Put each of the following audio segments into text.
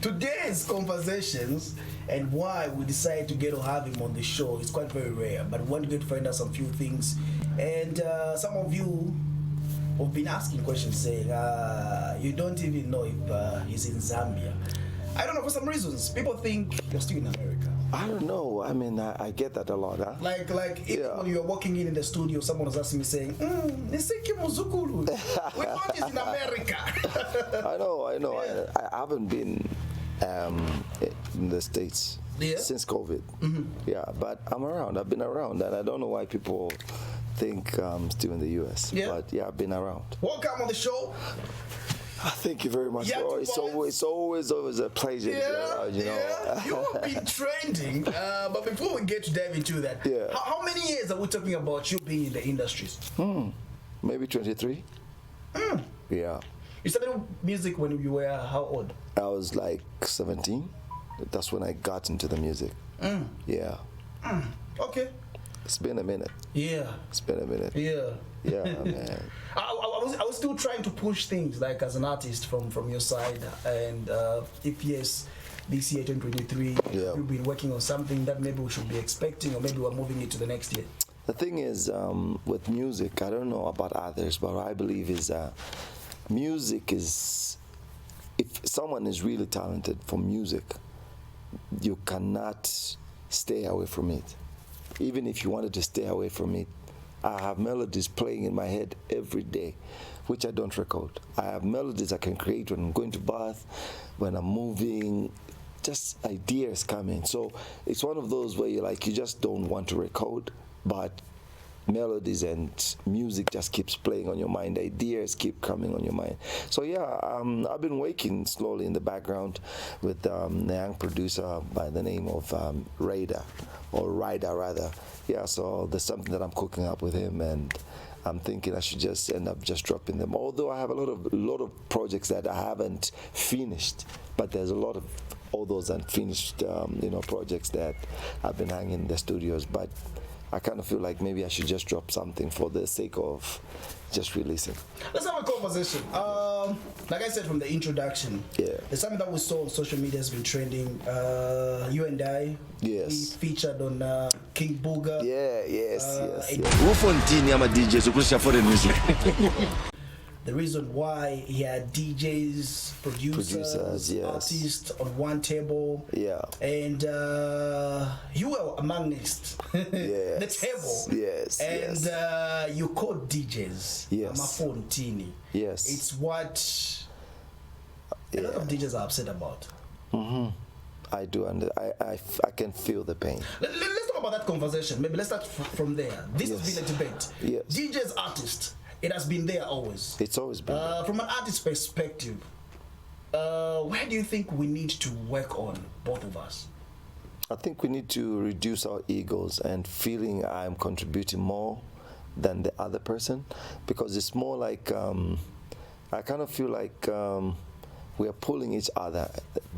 today's conversations and why we decided to get to have him on the show is quite very rare, but we want to get to find out some few things. And some of you have been asking questions saying, you don't even know if he's in Zambia. I don't know, for some reasons, people think you're still in America. I don't know. I mean, I get that a lot, huh? Like when you're walking in the studio, someone was asking me saying, Nisiki Muzukulu. We thought he's in America. I know. Yeah. I haven't been in the States since COVID. Mm-hmm. Yeah, but I'm around. I've been around, and I don't know why people think I'm still in the US. Yeah. But yeah, I've been around. Welcome on the show. Thank you very much. It's always a pleasure to be around, you know. You have been trending, but before we get to dive into that, how many years are we talking about you being in the industries? Maybe 23. Yeah. You started music when you were how old? I was like 17. That's when I got into the music. Yeah. Okay. It's been a minute. Yeah. It's been a minute. Yeah. Yeah, man. I was still trying to push things like as an artist from your side, and if yes, this year 2023, you've been working on something that maybe we should be expecting, or maybe we're moving it to the next year. The thing is, with music, I don't know about others, but what I believe is music is, if someone is really talented for music, you cannot stay away from it. Even if you wanted to stay away from it, I have melodies playing in my head every day, which I don't record. I have melodies I can create when I'm going to bath, when I'm moving, just ideas coming. So it's one of those where you just don't want to record, but melodies and music just keeps playing on your mind. Ideas keep coming on your mind. So yeah, I've been working slowly in the background with a young producer by the name of Ryder rather. Yeah, so there's something that I'm cooking up with him, and I'm thinking I should just end up just dropping them. Although I have a lot of projects that I haven't finished, but there's a lot of all those unfinished projects that I've been hanging in the studios. But I kind of feel like maybe I should just drop something for the sake of just releasing. Let's have a conversation. Like I said from the introduction, there's something that we saw on social media has been trending. You and I, we featured on King Booga. Yes. Bufontini, I'm a DJ, so push for the music. The reason why he had DJs, producers, artists on one table. Yeah. And you were amongst the table. Yes. And you called DJs. Yes. Bufontini. Yes. It's what a lot of DJs are upset about. I do, and I can feel the pain. Let's talk about that conversation. Maybe let's start from there. This has been a debate. Yes. DJs, artists. It has been there always. It's always been there. From an artist perspective, where do you think we need to work on, both of us? I think we need to reduce our egos and feeling I'm contributing more than the other person, because it's more like I kind of feel like we are pulling each other.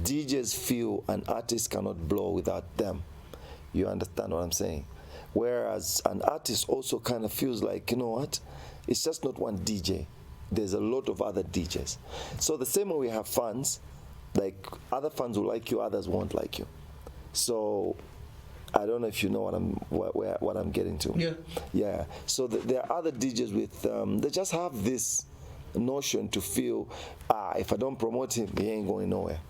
DJs feel an artist cannot blow without them. You understand what I'm saying? Whereas an artist also kind of feels like, you know what? It's just not one DJ. There's a lot of other DJs. So the same way we have fans, like other fans will like you, others won't like you. So I don't know if you know what I'm getting to. Yeah. So there are other DJs with they just have this notion to feel, if I don't promote him, he ain't going nowhere.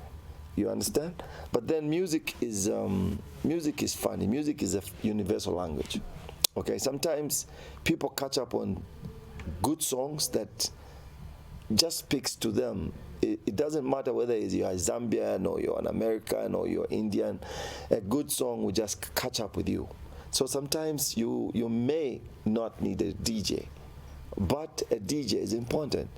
You understand? But then music is funny. Music is a universal language. Okay. Sometimes people catch up on good songs that just speaks to them. It doesn't matter whether you're a Zambian or you're an American or you're Indian. A good song will just catch up with you. So sometimes you may not need a DJ, but a DJ is important.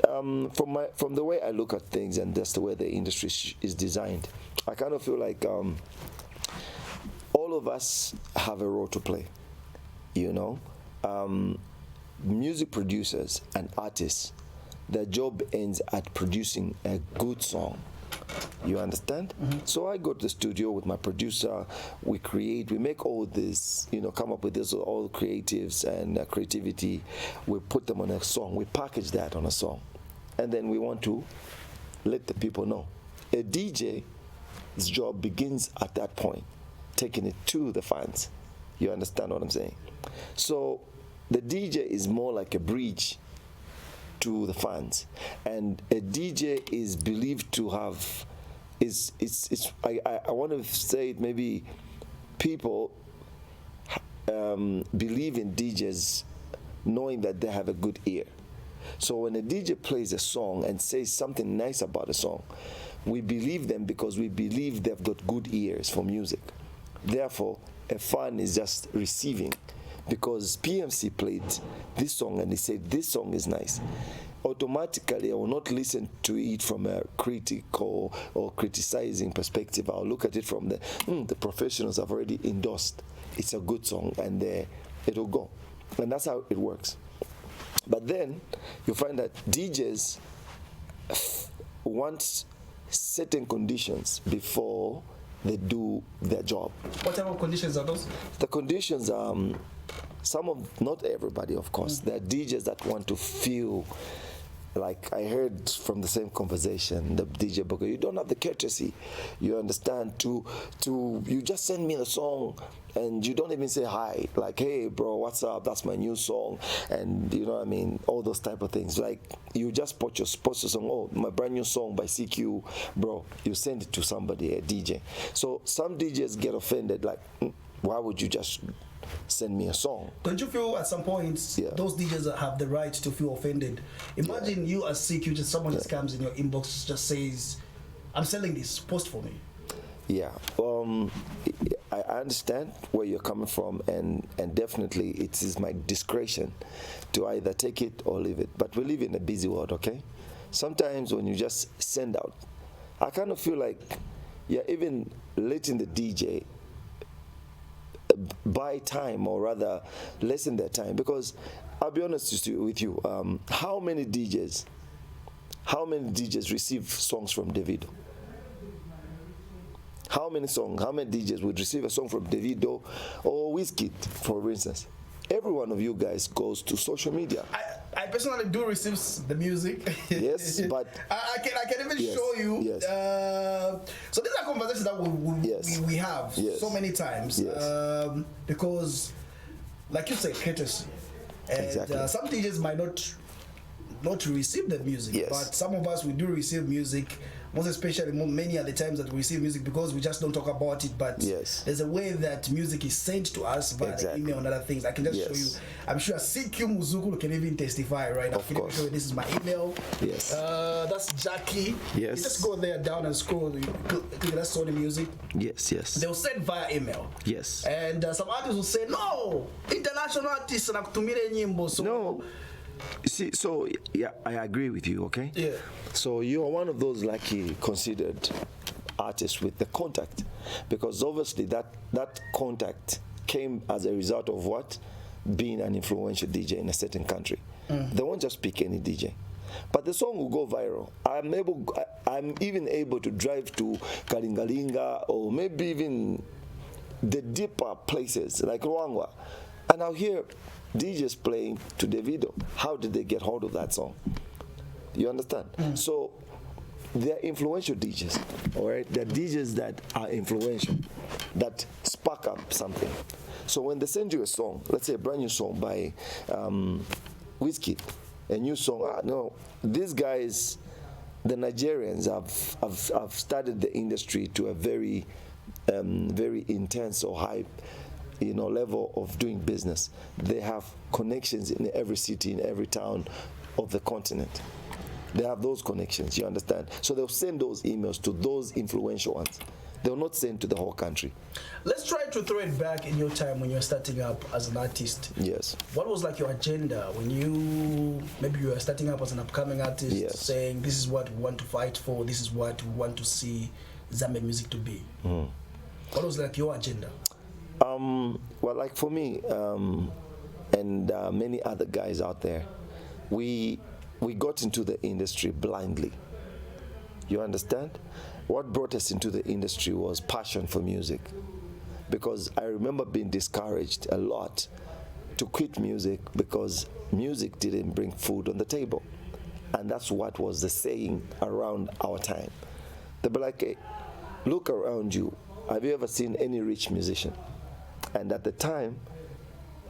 From the way I look at things, and that's the way the industry is designed, I kind of feel like all of us have a role to play. You know. Music producers and artists, their job ends at producing a good song. You understand? So I go to the studio with my producer, we make all this, come up with this, all creatives and creativity, we put them on a song, we package that on a song, and then we want to let the people know a DJ's job begins at that point, taking it to the fans. You understand what I'm saying? So the DJ is more like a bridge to the fans, and a DJ is believed to have I want to say it, maybe people believe in DJs knowing that they have a good ear. So when a DJ plays a song and says something nice about a song, we believe them because we believe they've got good ears for music. Therefore, a fan is just receiving because PMC played this song and he said this song is nice. Automatically, I will not listen to it from a critical or criticizing perspective. I'll look at it from the professionals have already endorsed. It's a good song, and it'll go. And that's how it works. But then you find that DJs want certain conditions before they do their job. What type of conditions are those? The conditions are not everybody, of course. There are DJs that want to feel like I heard from the same conversation, the DJ Booker, you don't have the courtesy, you understand, to you just send me the song and you don't even say hi, like, hey bro, what's up, that's my new song, and you know what I mean, all those type of things. Like you just post your song, oh, my brand new song by CQ, bro, you send it to somebody, a DJ. So some DJs get offended, like, why would you just send me a song? Don't you feel at some point those DJs have the right to feel offended? Imagine you as CQ, just someone just comes in your inbox, just says, I'm selling this, post for me. Yeah, I understand where you're coming from, and definitely it is my discretion to either take it or leave it. But we live in a busy world, okay? Sometimes when you just send out, I kind of feel like you're even letting the DJ buy time, or rather lessen their time, because I'll be honest with you, how many DJs receive songs from Davido? How many DJs would receive a song from Davido or Wizkid, for instance? Every one of you guys goes to social media. I personally do receive the music. Yes, but I can even show you. Yes. So these are conversations that we have so many times, because, like you say, courtesy. And exactly. Some DJs might not receive the music, but some of us, we do receive music. Most especially, many are the times that we receive music because we just don't talk about it, but there's a way that music is sent to us via the email and other things. I can just show you. I'm sure CQ Muzukulu can even testify right now. Of course. Show you, this is my email. Yes. That's Jackie. Yes. You just go there down and scroll. That's all the music. Yes, yes. They'll send via email. Yes. And some artists will say, no, international artists nakutumire nyimbo. So no. See, so yeah, I agree with you, okay? Yeah. So you are one of those lucky considered artists with the contact, because obviously that contact came as a result of what? Being an influential DJ in a certain country. They won't just pick any DJ. But the song will go viral. I'm even able to drive to Kalingalinga, or maybe even the deeper places like Ruangwa, and I'll hear DJs playing to Davido. How did they get hold of that song? You understand? So they're influential DJs, all right? They're DJs that are influential, that spark up something. So when they send you a song, let's say a brand new song by Wizkid, a new song, no, these guys, the Nigerians have started the industry to a very intense or high level of doing business. They have connections in every city, in every town of the continent. They have those connections, you understand? So they'll send those emails to those influential ones. They'll not send to the whole country. Let's try to throw it back in your time when you're starting up as an artist. Yes. What was like your agenda when you were starting up as an upcoming artist, saying this is what we want to fight for, this is what we want to see Zambian music to be? What was like your agenda? Well, like for me and many other guys out there, we got into the industry blindly. You understand? What brought us into the industry was passion for music, because I remember being discouraged a lot to quit music because music didn't bring food on the table, and that's what was the saying around our time. They'll be like, hey, look around you. Have you ever seen any rich musician? And at the time,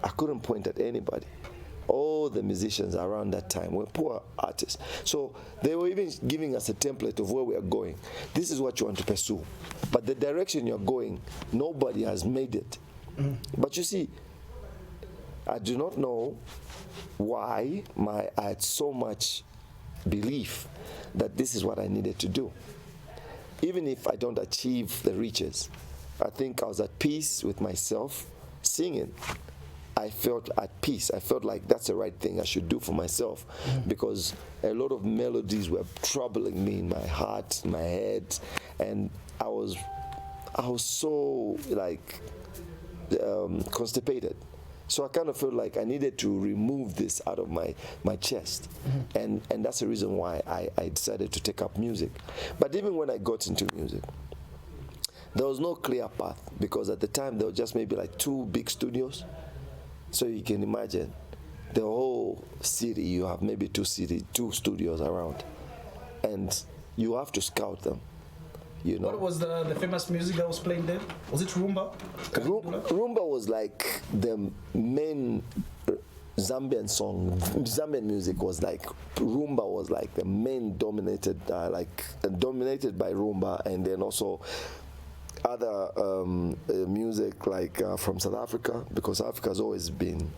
I couldn't point at anybody. All the musicians around that time were poor artists. So they were even giving us a template of where we are going. This is what you want to pursue. But the direction you're going, nobody has made it. But you see, I do not know why I had so much belief that this is what I needed to do. Even if I don't achieve the riches, I think I was at peace with myself singing. I felt at peace. I felt like that's the right thing I should do for myself, because a lot of melodies were troubling me in my heart, in my head, and I was so like constipated. So I kind of felt like I needed to remove this out of my chest. And that's the reason why I decided to take up music. But even when I got into music, there was no clear path, because at the time there were just maybe like 2 big studios. So you can imagine the whole city, you have maybe 2 studios around, and you have to scout them. You know. What was the famous music that was playing there? Was it rumba? Rumba was like the main Zambian song. Zambian music was like, rumba was like the main dominated by rumba, and then also other music like from South Africa, because Africa has always been,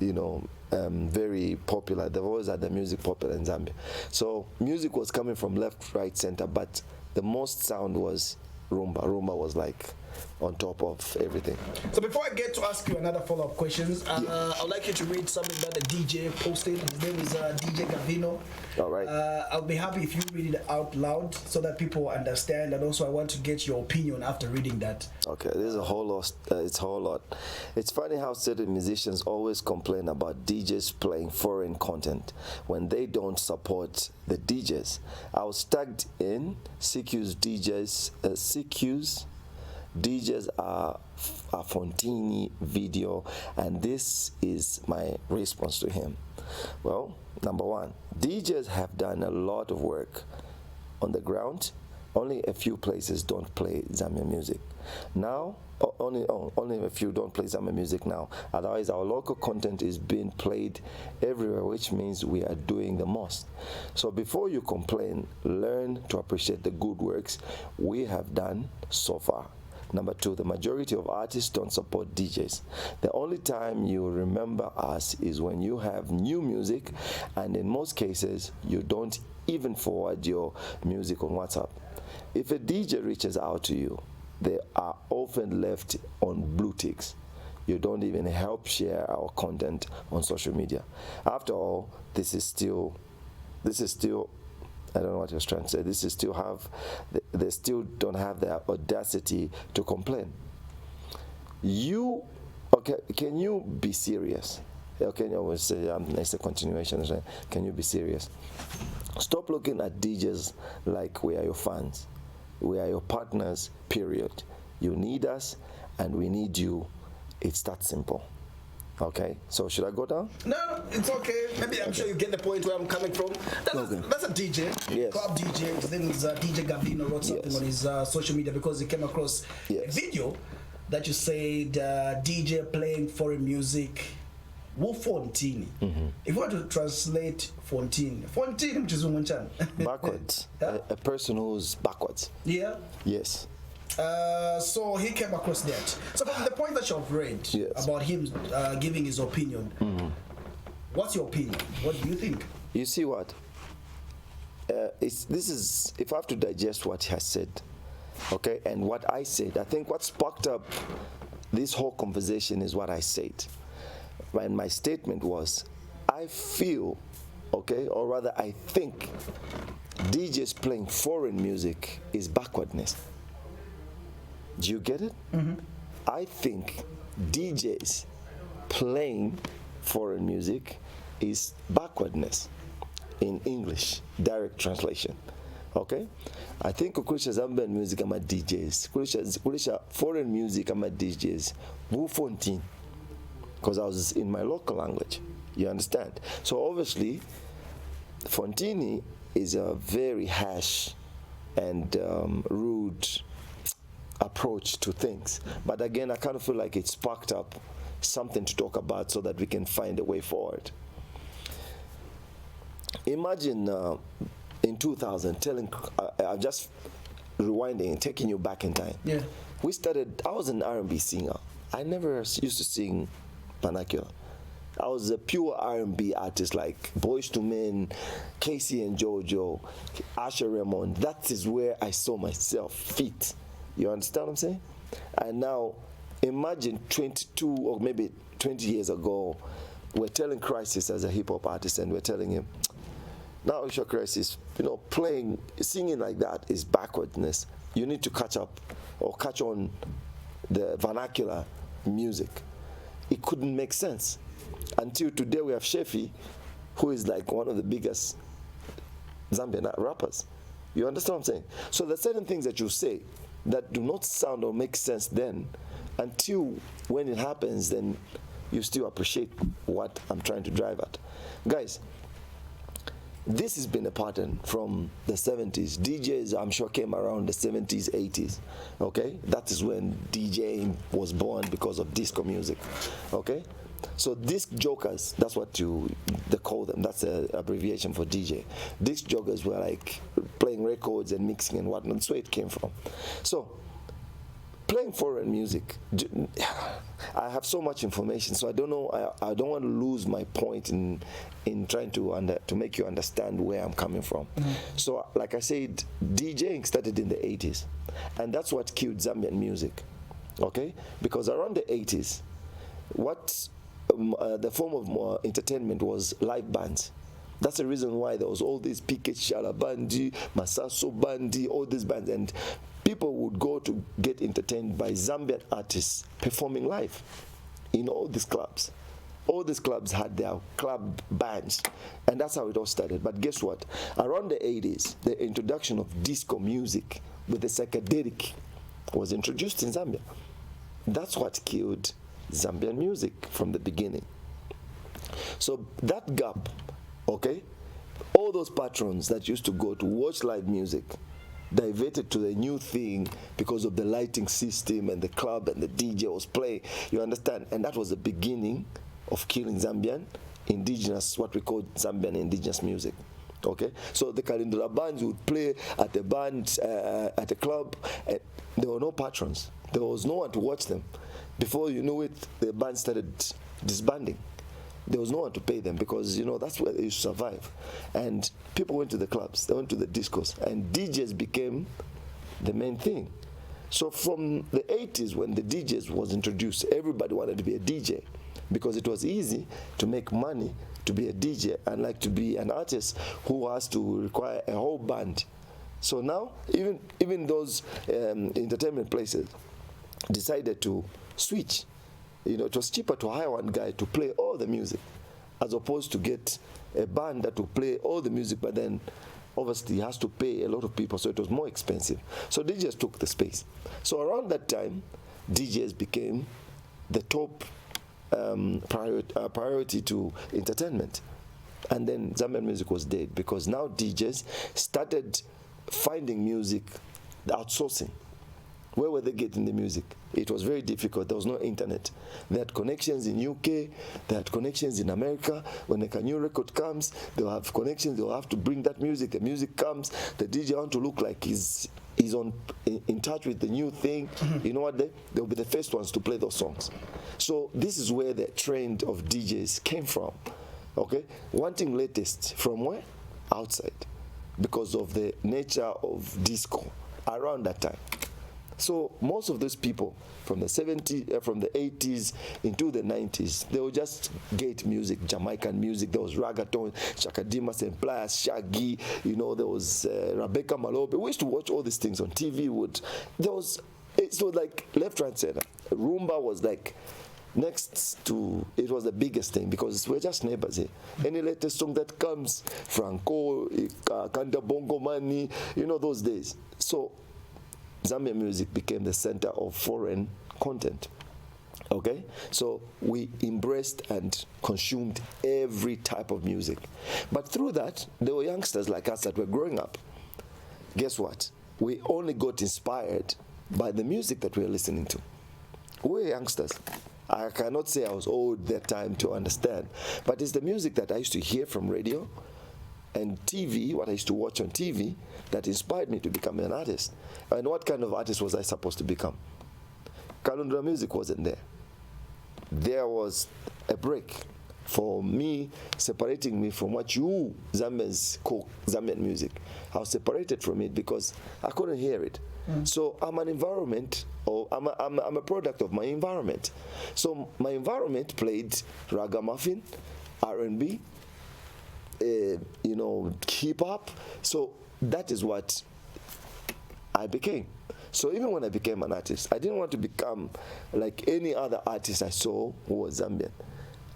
very popular. They've always had the music popular in Zambia. So music was coming from left, right, center, but the most sound was rumba. Rumba was like on top of everything. So before I get to ask you another follow-up questions, I would like you to read something that the DJ posted. His name is DJ Gavino. All right. I'll be happy if you read it out loud so that people understand, and also I want to get your opinion after reading that. Okay, there's a whole lot. It's a whole lot. It's funny how certain musicians always complain about DJs playing foreign content when they don't support the DJs. I was tagged in CQ's DJs are Bufontini video, and this is my response to him. Well, number one, DJs have done a lot of work on the ground. Only a few places don't play Zambian music now. Only a few don't play Zambian music now. Otherwise, our local content is being played everywhere, which means we are doing the most. So before you complain, learn to appreciate the good works we have done so far. Number two, the majority of artists don't support DJs. The only time you remember us is when you have new music, and in most cases, you don't even forward your music on WhatsApp. If a DJ reaches out to you, they are often left on blue ticks. You don't even help share our content on social media. After all, this is still I don't know what I was trying to say. They still don't have the audacity to complain. Can you be serious? Okay, I always say it's a continuation. Can you be serious? Stop looking at DJs like we are your fans. We are your partners, period. You need us, and we need you. It's that simple. Okay, so should I go down? No, it's okay. Maybe I'm sure you get the point where I'm coming from. That's a DJ, yes. Club DJ. His name is DJ Gavino. Wrote something on his social media because he came across a video that you said DJ playing foreign music. Bufontini. If you want to translate Fontini, backwards. A person who's backwards. Yeah. Yes. So he came across that. So from the point that you've read about him giving his opinion, what's your opinion? What do you think? You see what? If I have to digest what he has said, okay, and what I said, I think what sparked up this whole conversation is what I said. And my statement was, I feel, okay, or rather I think DJs playing foreign music is backwardness. Do you get it? I think DJs playing foreign music is backwardness in English, direct translation. Okay? I think Kulisha Zambian music ama DJs. Kulisha foreign ama DJs. Bufontini. Because I was in my local language. You understand? So obviously, Fontini is a very harsh and rude approach to things. But again, I kind of feel like it sparked up something to talk about so that we can find a way forward. Imagine in 2000, I'm just rewinding and taking you back in time. Yeah. I was an R&B singer. I never used to sing vernacular. I was a pure R&B artist like Boyz II Men, Casey and JoJo, Asher Raymond. That is where I saw myself fit. You understand what I'm saying? And now, imagine 22 or maybe 20 years ago, we're telling Crisis as a hip-hop artist, and we're telling him, now Isha Crisis, singing like that is backwardness. You need to catch up or catch on the vernacular music. It couldn't make sense. Until today we have Shefi, who is like one of the biggest Zambian rappers. You understand what I'm saying? So there's certain things that you say that do not sound or make sense then, until when it happens, then you still appreciate what I'm trying to drive at. Guys, this has been a pattern from the 70s. DJs, I'm sure, came around the 70s, 80s. Okay? That is when DJing was born because of disco music. Okay? So disc jokers, that's what they call them. That's an abbreviation for DJ. Disc jokers were like playing records and mixing and whatnot. That's where it came from. So playing foreign music, I have so much information, so I don't know. I don't want to lose my point in trying to make you understand where I'm coming from. Mm-hmm. So, like I said, DJing started in the 80s, and that's what killed Zambian music. Okay, because around the 80s, the form of entertainment was live bands. That's the reason why there was all these Piket Shala Bandi, Masaso Bandi, all these bands, and people would go to get entertained by Zambian artists performing live in all these clubs. All these clubs had their club bands, and that's how it all started. But guess what? Around the 80s, the introduction of disco music with the psychedelic was introduced in Zambia. That's what killed Zambian music from the beginning. So that gap, okay, all those patrons that used to go to watch live music diverted to the new thing because of the lighting system and the club and the DJ was playing. You understand? And that was the beginning of killing Zambian indigenous, what we call Zambian indigenous music. Okay, so the Kalindula bands would play at the at a club, and there were no patrons. There was no one to watch them. Before you knew it, the band started disbanding. There was no one to pay them because, that's where they used to survive. And people went to the clubs, they went to the discos, and DJs became the main thing. So from the 80s, when the DJs was introduced, everybody wanted to be a DJ because it was easy to make money to be a DJ, unlike to be an artist who has to require a whole band. So now, even those entertainment places decided to switch. It was cheaper to hire one guy to play all the music as opposed to get a band that will play all the music, but then obviously he has to pay a lot of people, so it was more expensive. So DJs took the space. So around that time, DJs became the top priority to entertainment. And then Zambian music was dead because now DJs started finding music, outsourcing. Where were they getting the music? It was very difficult. There was no internet. They had connections in UK. They had connections in America. When a new record comes, they'll have connections. They'll have to bring that music. The music comes. The DJ want to look like he's in touch with the new thing. Mm-hmm. You know what? They'll be the first ones to play those songs. So this is where the trend of DJs came from. Okay, wanting latest from where? Outside, because of the nature of disco around that time. So most of those people from the 80s into the 90s, they would just get music, Jamaican music. There was reggaeton, Shakadima, Semplias, Shaggy. There was Rebecca Malobe. We used to watch all these things on TV. It was like left, right, center. Rumba was like next to, it was the biggest thing because we're just neighbors here. Any latest song that comes, Franco, Kanda Bongo Mani, those days. So Zambian music became the center of foreign content. Okay? So we embraced and consumed every type of music. But through that, there were youngsters like us that were growing up. Guess what? we only got inspired by the music that we were listening to. We were youngsters. I cannot say I was old that time to understand, but it's the music that I used to hear from radio and TV, what I used to watch on TV, that inspired me to become an artist. And what kind of artist was I supposed to become? Kalundra music wasn't there. There was a break for me, separating me from what you Zambians call Zambian music. I was separated from it because I couldn't hear it. So I'm an environment, or I'm a product of my environment. So my environment played ragamuffin, R&B, hip hop. So that is what I became. So even when I became an artist, I didn't want to become like any other artist I saw who was Zambian.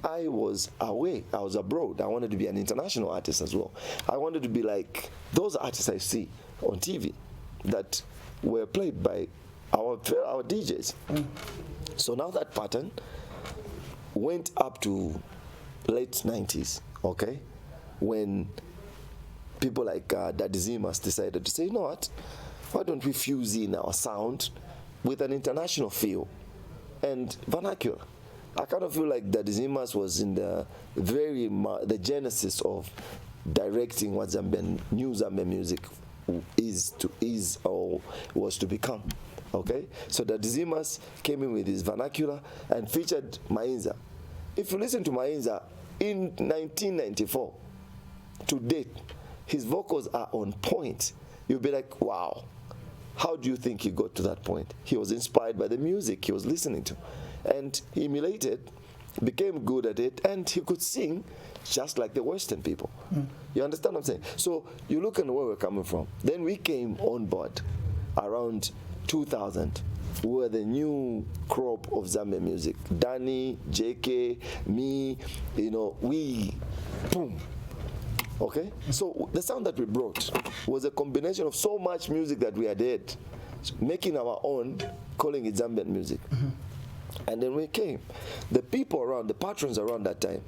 I was away, I was abroad. I wanted to be an international artist as well. I wanted to be like those artists I see on TV that were played by our DJs. So now that pattern went up to late 90s, okay, when people like Daddy Zimas decided to say, you know what, why don't we fuse in our sound with an international feel and vernacular? I kind of feel like Daddy Zimas was in the genesis of directing what new Zambian music was to become. Okay, so Daddy Zimas came in with his vernacular and featured Mainza. If you listen to Mainza in 1994 to date, his vocals are on point. You'll be like, wow, how do you think he got to that point? He was inspired by the music he was listening to, and he emulated, became good at it, and he could sing just like the Western people. You understand what I'm saying? So you look at where we're coming from. Then we came on board around 2000. We were the new crop of Zambian music. Danny, JK, me, we, boom. Okay? So the sound that we brought was a combination of so much music that we had heard, making our own, calling it Zambian music. And then we came. The people around, the patrons around that time,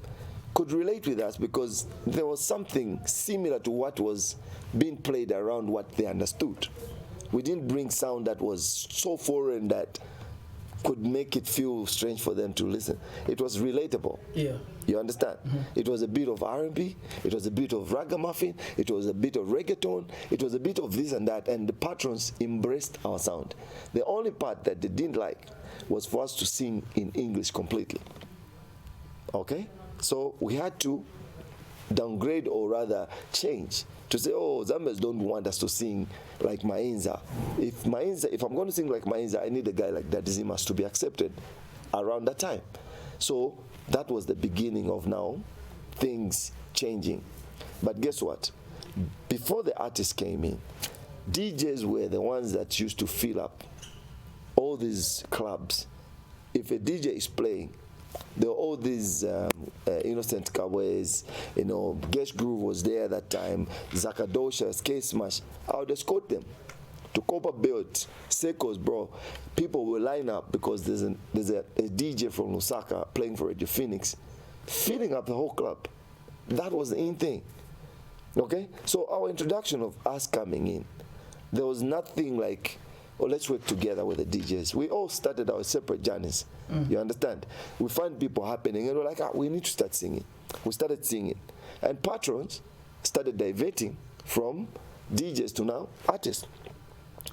could relate with us because there was something similar to what was being played around what they understood. We didn't bring sound that was so foreign that could make it feel strange for them to listen. It was relatable. Yeah. You understand? It was a bit of R&B, it was a bit of ragamuffin, it was a bit of reggaeton, it was a bit of this and that, and the patrons embraced our sound. The only part that they didn't like was for us to sing in English completely. Okay? So we had to downgrade, or rather change, to say, oh, Zambians don't want us to sing like Mainza. If I'm going to sing like Mainza, I need a guy like Daddy Zimas to be accepted around that time. So that was the beginning of now things changing. But guess what? Before the artists came in, DJs were the ones that used to fill up all these clubs. If a DJ is playing, there were all these Innocent Cowboys, Gesh Groove was there that time, Zakadoshas, K-Smash. I would escort them to Copper Belt, Sekos, bro. People will line up because there's a DJ from Lusaka playing for Radio Phoenix, filling up the whole club. That was the in thing. Okay? So our introduction of us coming in, there was nothing like, oh, let's work together with the DJs. We all started our separate journeys. You understand? We find people happening and we're like, we need to start singing. We started singing. And patrons started diverting from DJs to now artists.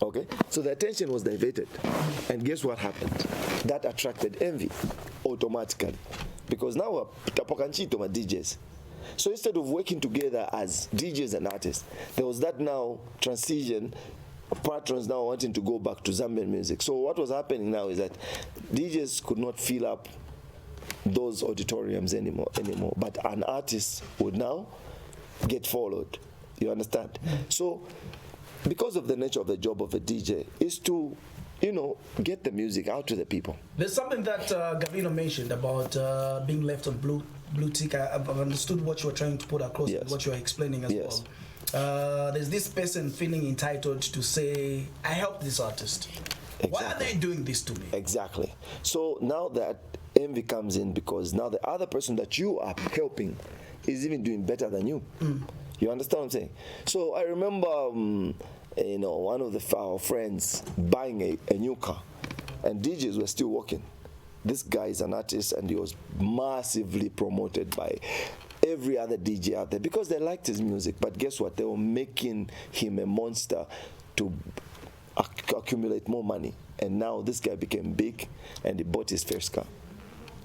Okay? So the attention was diverted. And guess what happened? That attracted envy automatically. Because now we're tapokanchito my DJs. So instead of working together as DJs and artists, there was that now transition, patrons now wanting to go back to Zambian music. So what was happening now is that DJs could not fill up those auditoriums anymore, but an artist would now get followed. You understand? So because of the nature of the job of a DJ is to, get the music out to the people. There's something that Gavino mentioned about being left on blue tick. I've understood what you were trying to put across, and what you are explaining as well. There's this person feeling entitled to say, I helped this artist. Exactly. Why are they doing this to me? Exactly. So now that envy comes in because now the other person that you are helping is even doing better than you. You understand what I'm saying? So I remember one of our friends buying a new car, and DJs were still working. This guy is an artist, and he was massively promoted by every other DJ out there because they liked his music. But guess what? They were making him a monster to accumulate more money. And now this guy became big, and he bought his first car.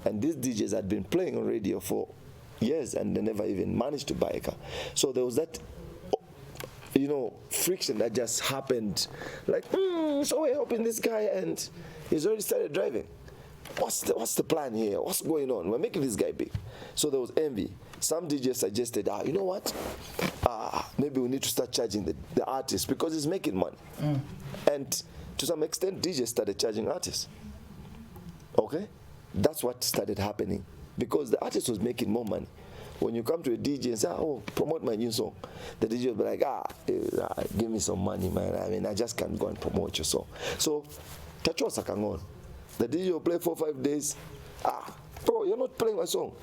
And these DJs had been playing on radio for years, and they never even managed to buy a car. So there was that, friction that just happened. Like, so we're helping this guy, and he's already started driving. What's the plan here? What's going on? We're making this guy big. So there was envy. Some DJs suggested, you know what? Maybe we need to start charging the artist because he's making money. And to some extent, DJs started charging artists. Okay? That's what started happening because the artist was making more money. When you come to a DJ and say, promote my new song, the DJ will be like, give me some money, man. I mean, I just can't go and promote your song. So, Tachosa can go on. The DJ will play 4 or 5 days. Bro, you're not playing my song.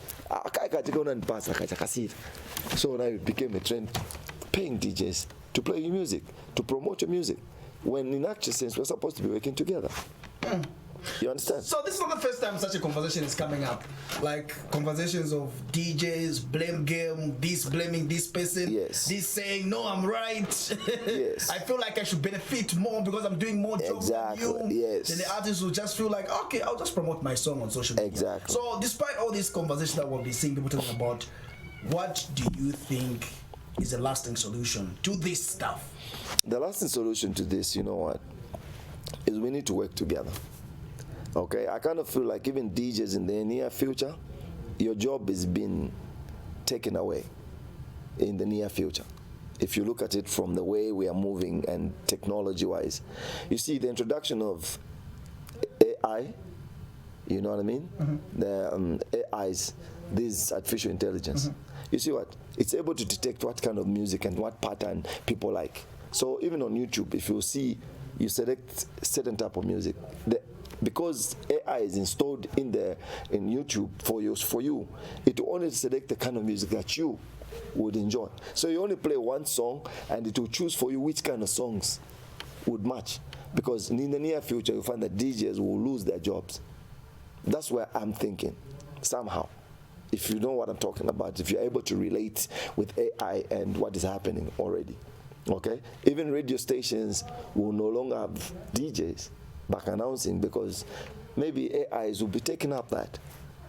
So now it became a trend, paying DJs to play your music, to promote your music, when in actual sense we're supposed to be working together. You understand? So this is not the first time such a conversation is coming up. Like conversations of DJs, blame game, this blaming this person, yes. This saying, no, I'm right. Yes. I feel like I should benefit more because I'm doing more jobs than you. Yes. Then the artist will just feel like, okay, I'll just promote my song on social media. Exactly. So despite all these conversations that we'll be seeing people talking about, what do you think is a lasting solution to this stuff? The lasting solution to this, you know what, is we need to work together. Okay, I kind of feel like even DJs in the near future, your job is being taken away in the near future. If you look at it from the way we are moving and technology-wise, you see the introduction of AI, you know what I mean? The AIs, this artificial intelligence. You see what? It's able to detect what kind of music and what pattern people like. So even on YouTube, if you see, you select certain type of music, because AI is installed in YouTube for you, it will only select the kind of music that you would enjoy. So you only play one song, and it will choose for you which kind of songs would match. Because in the near future, you'll find that DJs will lose their jobs. That's where I'm thinking, somehow. If you know what I'm talking about, if you're able to relate with AI and what is happening already. Okay? Even radio stations will no longer have DJs back announcing because maybe AIs will be taking up that,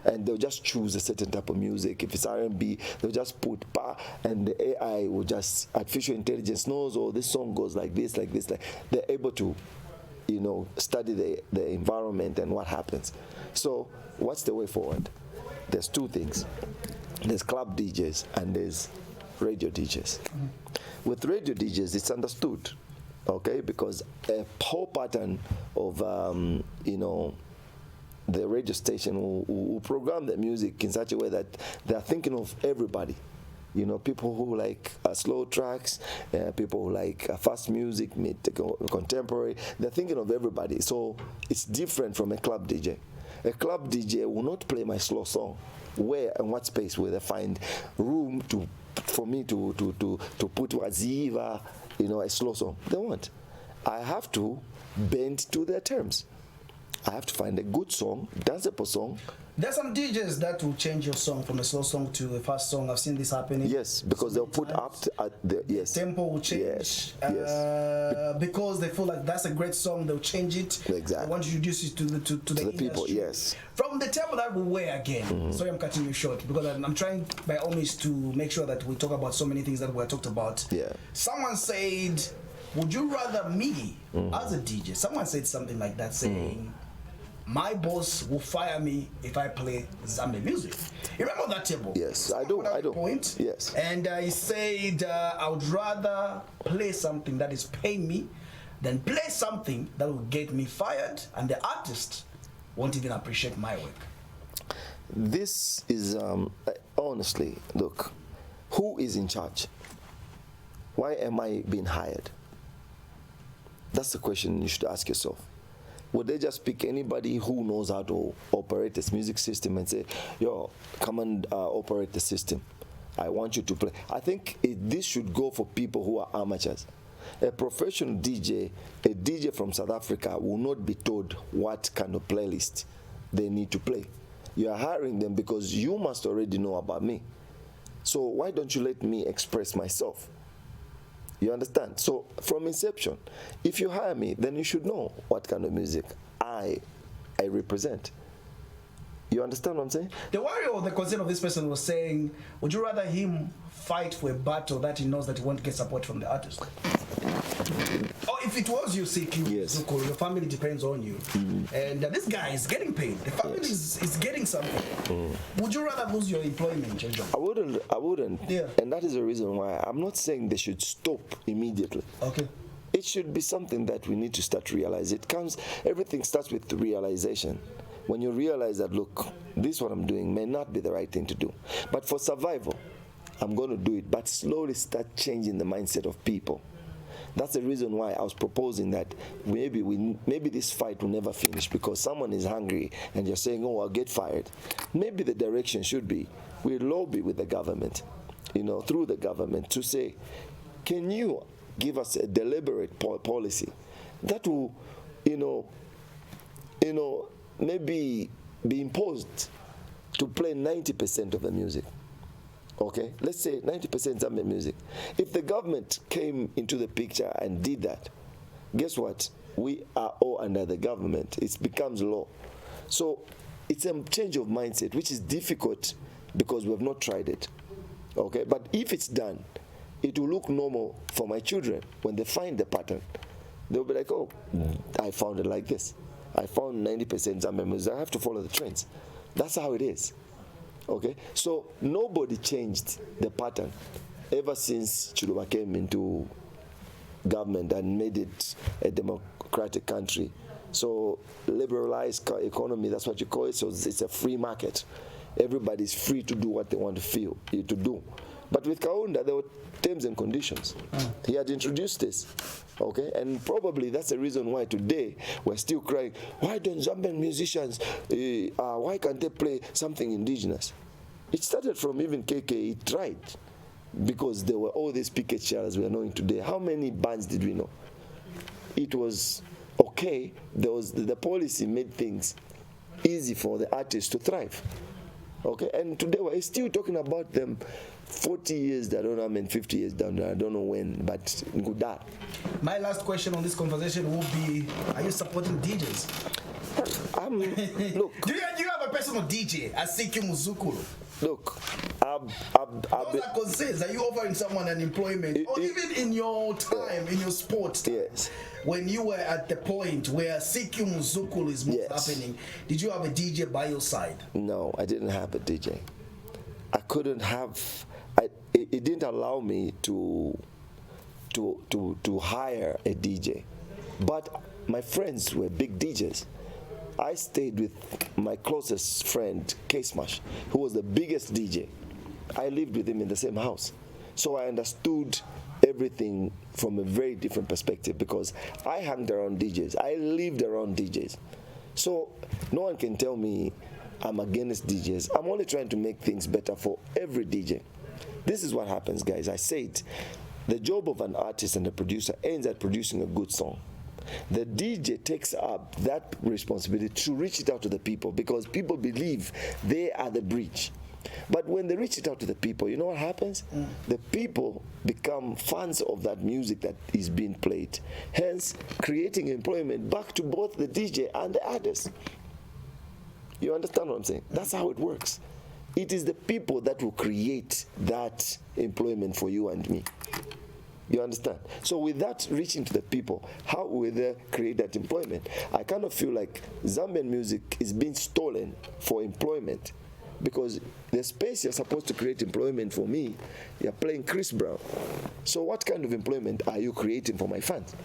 and they'll just choose a certain type of music. If it's R&B, they'll just put pa, and the AI will just, artificial intelligence knows, this song goes like this. They're able to, study the environment and what happens. So what's the way forward? There's two things. There's club DJs and there's radio DJs. With radio DJs, it's understood. Okay, because a whole pattern of, the radio station will program the music in such a way that they're thinking of everybody. People who like slow tracks, people who like fast music, contemporary. They're thinking of everybody. So it's different from a club DJ. A club DJ will not play my slow song. Where and what space will they find room for me to put waziva, a slow song? They won't. I have to bend to their terms. I have to find a good song, danceable song. There's some DJs that will change your song from a slow song to a fast song. I've seen this happening. Yes, because they'll put up at the tempo will change. Yes. Because they feel like that's a great song, they'll change it. Exactly. They want to introduce it to the people. Yes. From the tempo that we wear again. Sorry, I'm cutting you short because I'm trying by all means to make sure that we talk about so many things that were talked about. Yeah. Someone said, "Would you rather me as a DJ?" Someone said something like that, saying, "My boss will fire me if I play Zambian music." You remember that table? Yes, I do. Point. Yes. And he said, "I would rather play something that is paying me than play something that will get me fired, and the artist won't even appreciate my work." This is honestly, look, who is in charge? Why am I being hired? That's the question you should ask yourself. Would they just pick anybody who knows how to operate this music system and say, "Yo, come and operate the system. I want you to play"? I think this should go for people who are amateurs. A professional DJ, a DJ from South Africa will not be told what kind of playlist they need to play. You are hiring them because you must already know about me. So why don't you let me express myself? You understand? So from inception, if you hire me, then you should know what kind of music I represent. You understand what I'm saying? The worry or the concern of this person was saying, would you rather him fight for a battle that he knows that he won't get support from the artist? Or if it was you seeking, yes, your family depends on you, and this guy is getting paid, the family is getting something. Would you rather lose your employment, Jojo? I wouldn't. Yeah. And that is the reason why I'm not saying they should stop immediately. Okay. It should be something that we need to start realizing. Everything starts with realization. When you realize that, look, this what I'm doing may not be the right thing to do. But for survival, I'm going to do it. But slowly start changing the mindset of people. That's the reason why I was proposing that maybe this fight will never finish because someone is hungry and you're saying, oh, I'll get fired. Maybe the direction should be we lobby with the government, through the government to say, can you give us a deliberate policy that will, maybe be imposed to play 90% of the music. Okay, let's say 90% Zambian music. If the government came into the picture and did that, guess what? We are all under the government. It becomes law. So it's a change of mindset, which is difficult because we have not tried it. Okay, but if it's done, it will look normal for my children. When they find the pattern, they'll be like, oh, I found it like this. I found 90% Zambian music. I have to follow the trends. That's how it is. Okay, so nobody changed the pattern ever since Chiluba came into government and made it a democratic country. So liberalized economy, that's what you call it. So it's a free market. Everybody's free to do what they want to do. But with Kaunda, there were terms and conditions. He had introduced this. Okay, and probably that's the reason why today we're still crying, why don't Zambian musicians, why can't they play something indigenous? It started from even KK, he tried, because there were all these picket shells we are knowing today. How many bands did we know? It was okay, the policy made things easy for the artists to thrive. Okay, and today we're still talking about them 40 years, 50 years down there, I don't know when, but good that. My last question on this conversation will be, are you supporting DJs? Look. Do you have a personal DJ, Asiki Muzukulu? Look, those are concerns. Are you offering someone an employment? Or even in your time, in your sport time, yes, when you were at the point where Asiki Muzukulu is most happening, did you have a DJ by your side? No, I didn't have a DJ. I couldn't have, it didn't allow me to hire a DJ. But my friends were big DJs. I stayed with my closest friend, K-Smash, who was the biggest DJ. I lived with him in the same house. So I understood everything from a very different perspective because I hung around DJs. I lived around DJs. So no one can tell me I'm against DJs. I'm only trying to make things better for every DJ. This is what happens, guys. I said, the job of an artist and a producer ends at producing a good song. The DJ takes up that responsibility to reach it out to the people because people believe they are the bridge. But when they reach it out to the people, you know what happens? The people become fans of that music that is being played, hence creating employment back to both the DJ and the artist. You understand what I'm saying? That's how it works. It is the people that will create that employment for you and me. You understand? So with that reaching to the people, how will they create that employment? I kind of feel like Zambian music is being stolen for employment because the space you're supposed to create employment for me, you're playing Chris Brown. So what kind of employment are you creating for my fans?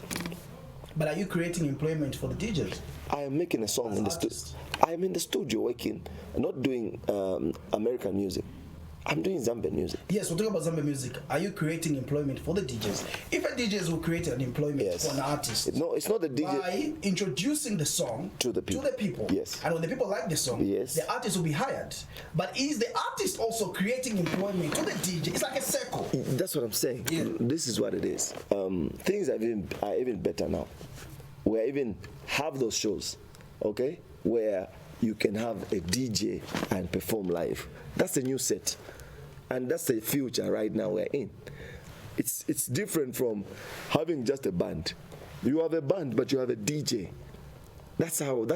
But are you creating employment for the DJs? I am making a song in the studio. I am in the studio working, not doing American music. I'm doing Zambian music. Yes, we're talking about Zambian music. Are you creating employment for the DJs? If a DJs will create an employment for an artist, no, it's not the DJ. By introducing the song to the people. Yes. And when the people like the song, yes, the artist will be hired. But is the artist also creating employment to the DJ? It's like a circle. That's what I'm saying. Yeah. This is what it is. Things are even better now. We even have those shows, okay, where you can have a DJ and perform live. That's a new set, and that's the future right now we're in. It's different from having just a band. You have a band, but you have a DJ. That's how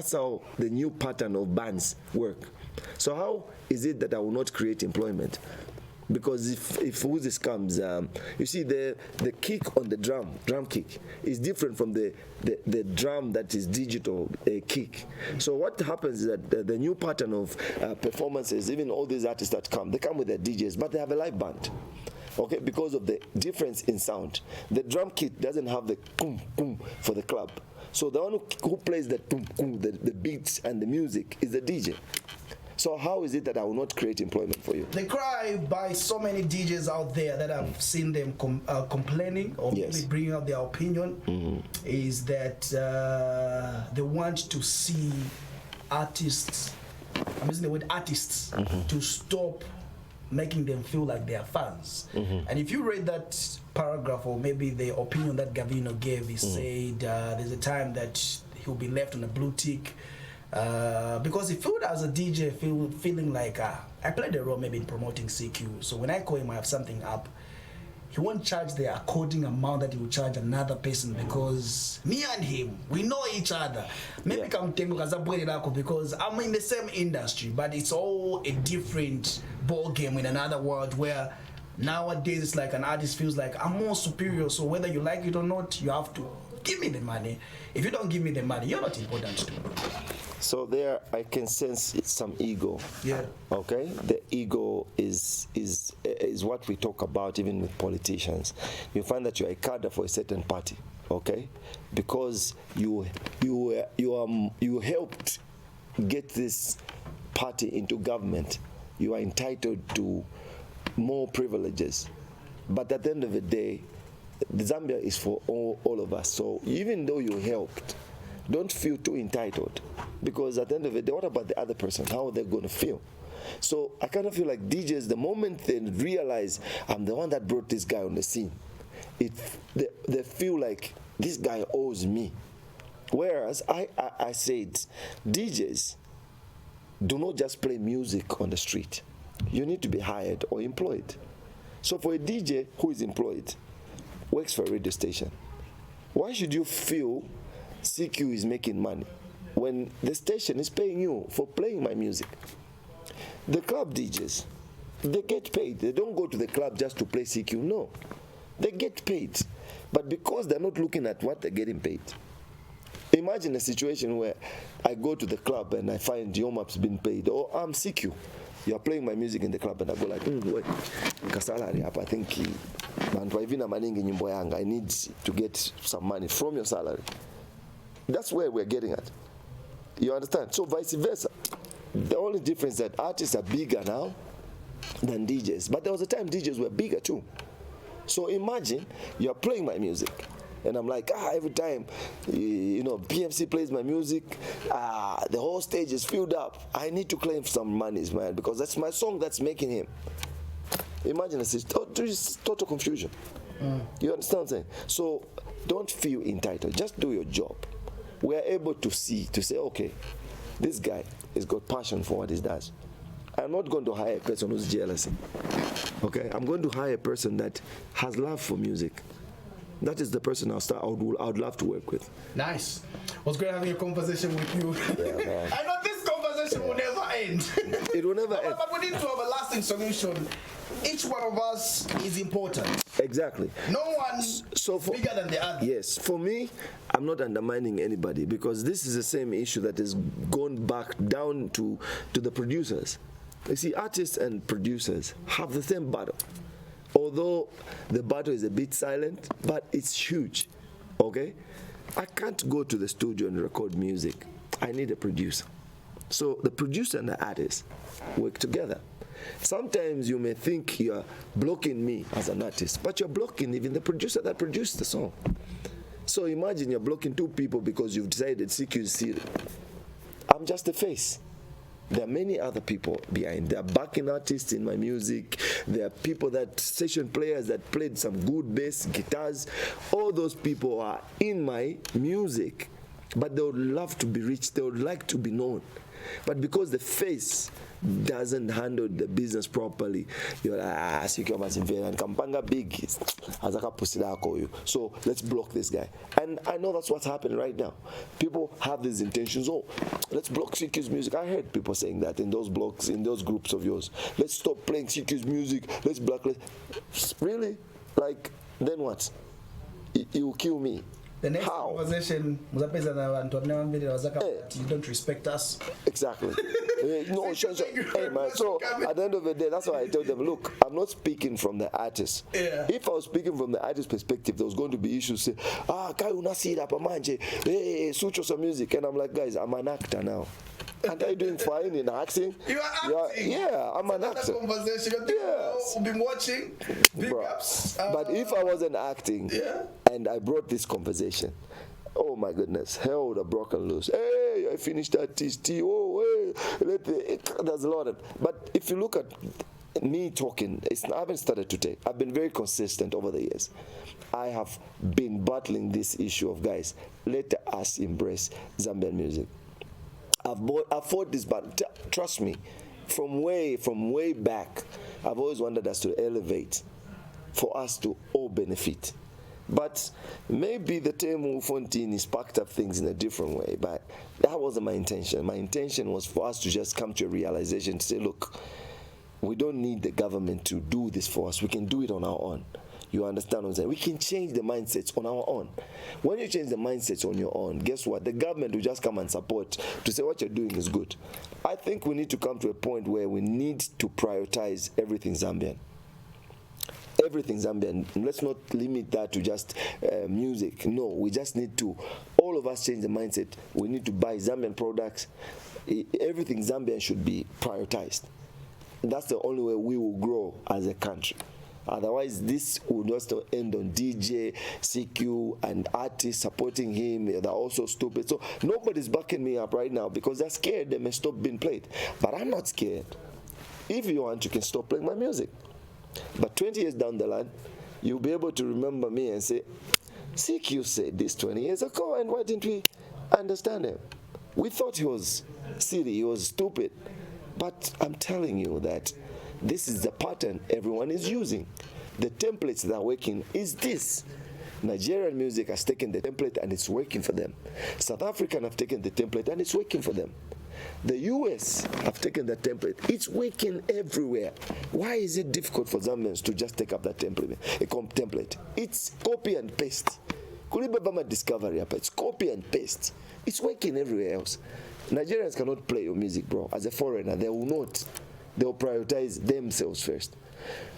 the new pattern of bands work. So how is it that I will not create employment? Because if this comes, you see the kick on the drum kick is different from the drum that is digital kick. So what happens is that the new pattern of performances, even all these artists that come, they come with their DJs, but they have a live band. Okay, because of the difference in sound. The drum kit doesn't have the boom boom for the club. So the one who plays the boom boom, the beats and the music is the DJ. So how is it that I will not create employment for you? The cry by so many DJs out there that I've seen them complaining or maybe bringing out their opinion is that they want to see artists, I'm using the word artists, to stop making them feel like they are fans. And if you read that paragraph or maybe the opinion that Gavino gave, he said there's a time that he'll be left on a blue tick. Because he felt as a DJ feeling like I played a role maybe in promoting CQ, so when I call him I have something up, he won't charge the according amount that he will charge another person because me and him, we know each other. Maybe because I'm in the same industry, but it's all a different ball game in another world where nowadays it's like an artist feels like I'm more superior, so whether you like it or not, you have to give me the money. If you don't give me the money, you're not important to me. So there, I can sense some ego. Yeah. Okay. The ego is what we talk about even with politicians. You find that you are a cadre for a certain party. Okay, because you helped get this party into government. You are entitled to more privileges. But at the end of the day, the Zambia is for all of us. So even though you helped, don't feel too entitled, because at the end of the day, what about the other person? How are they going to feel? So I kind of feel like DJs, the moment they realize I'm the one that brought this guy on the scene, they feel like this guy owes me. Whereas I said, DJs do not just play music on the street. You need to be hired or employed. So for a DJ who is employed, works for a radio station, why should you feel CQ is making money when the station is paying you for playing my music? The club DJs, they get paid. They don't go to the club just to play CQ. No, they get paid. But because they're not looking at what they're getting paid. Imagine a situation where I go to the club and I find your map's been paid, or I'm CQ. You're playing my music in the club and I go like, wait, I think I need to get some money from your salary. That's where we're getting at. You understand? So vice versa. The only difference is that artists are bigger now than DJs. But there was a time DJs were bigger too. So imagine you're playing my music. And I'm like, every time, PMC plays my music, the whole stage is filled up. I need to claim some monies, man, because that's my song that's making him. Imagine this, total confusion. You understand what I'm saying? So don't feel entitled. Just do your job. We are able to say, okay, this guy has got passion for what he does. I'm not going to hire a person who's jealous. Okay? I'm going to hire a person that has love for music. That is the person I would love to work with. Nice. It was great having a conversation with you. Yeah, I know this conversation will never end. It will never end. But we need to have a lasting solution. Each one of us is important. Exactly. No one's bigger than the other. Yes. For me, I'm not undermining anybody, because this is the same issue that has gone back down to the producers. You see, artists and producers have the same battle. Although the battle is a bit silent, but it's huge, okay? I can't go to the studio and record music. I need a producer. So the producer and the artist work together. Sometimes you may think you're blocking me as an artist, but you're blocking even the producer that produced the song. So imagine you're blocking two people because you've decided CQ is serious. I'm just the face. There are many other people behind. There are backing artists in my music. There are people that, session players that played some good bass, guitars. All those people are in my music. But they would love to be rich. They would like to be known. But because the face doesn't handle the business properly, you're like, sikyo mazimvela nkampanga big azaka pusilako you. So let's block this guy. And I know that's what's happening right now. People have these intentions. Oh, let's block CQ's music. I heard people saying that in those blogs, in those groups of yours. Let's stop playing CQ's music. Let's blacklist. Really? Like, then what? You will kill me. The next How? conversation, you don't respect us. Exactly. No, sure. Hey man, so at the end of the day, that's why I tell them, look, I'm not speaking from the artist. Yeah. If I was speaking from the artist perspective, there was going to be issues say, kai unasira pamanje, hey, switch some music. And I'm like, guys, I'm an actor now. Aren't I doing fine in acting? You are acting. Yeah, I'm an actor. Conversation. Yes. We've been watching. Big Bro. ups. But if I wasn't acting, Yeah. and I brought this conversation, oh my goodness, hell would have broken loose. Hey, I finished that TST. Oh, hey, there's a lot of. But if you look at me talking, I haven't started today. I've been very consistent over the years. I have been battling this issue of, guys, let us embrace Zambian music. I've fought this battle. Trust me, from way back, I've always wanted us to elevate, for us to all benefit. But maybe the term Bufontini sparked up things in a different way. But that wasn't my intention. My intention was for us to just come to a realization to say, look, we don't need the government to do this for us. We can do it on our own. You understand what I'm saying? We can change the mindsets on our own. When you change the mindsets on your own, guess what? The government will just come and support to say what you're doing is good. I think we need to come to a point where we need to prioritize everything Zambian. Everything Zambian. Let's not limit that to just music. No, we just need to, all of us change the mindset. We need to buy Zambian products. Everything Zambian should be prioritized. That's the only way we will grow as a country. Otherwise, this will just end on DJ, CQ, and artists supporting him. They're also stupid. So nobody's backing me up right now because they're scared they may stop being played. But I'm not scared. If you want, you can stop playing my music. But 20 years down the line, you'll be able to remember me and say, CQ said this 20 years ago, and why didn't we understand him? We thought he was silly, he was stupid. But I'm telling you that this is the pattern everyone is using. The templates that are working is this. Nigerian music has taken the template and it's working for them. South African have taken the template and it's working for them. The US have taken the template. It's working everywhere. Why is it difficult for Zambians to just take up that template? It's copy and paste. Kulibabama discovery, it's copy and paste. It's working everywhere else. Nigerians cannot play your music, bro. As a foreigner, they will not. They will prioritize themselves first.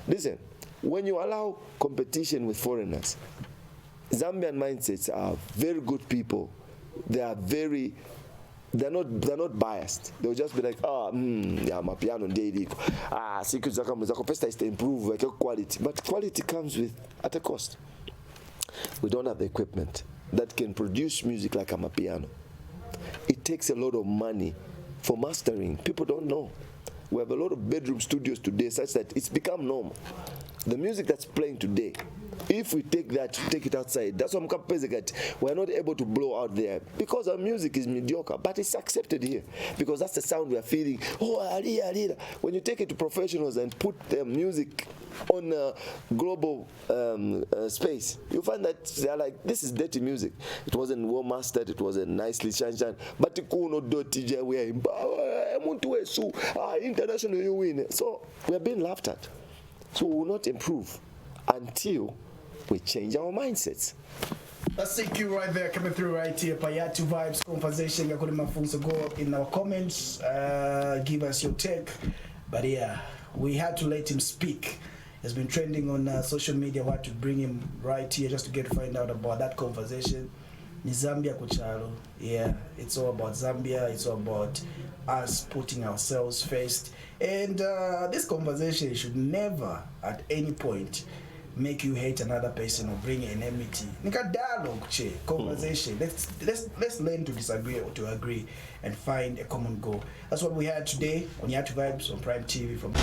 Listen, when you allow competition with foreigners, Zambian mindsets are very good people. They're not biased. They'll just be like, yeah, my piano daily. Secret first is to improve like quality. But quality comes at a cost. We don't have the equipment that can produce music like a piano. It takes a lot of money for mastering. People don't know. We have a lot of bedroom studios today such that it's become normal. The music that's playing today, if we take it outside, that's what I'm saying. We're not able to blow out there because our music is mediocre, but it's accepted here because that's the sound we are feeling. When you take it to professionals and put their music on a global space, you find that they're like, this is dirty music. It wasn't well mastered, it wasn't nicely shan, but we are international, you win. So we are being laughed at. So we will not improve until we change our mindsets. That's CQ right there, coming through right here. Payatu Vibes Conversation. Go in our comments, give us your take. But yeah, we had to let him speak. It's been trending on social media. We had to bring him right here just to find out about that conversation. Ni Zambia kuchalo. Yeah, it's all about Zambia. It's all about us putting ourselves first. And this conversation should never, at any point, make you hate another person or bring an enmity. Nika dialogue, conversation. Let's learn to disagree or to agree and find a common goal. That's what we had today on Yatu Vibes on Prime TV from.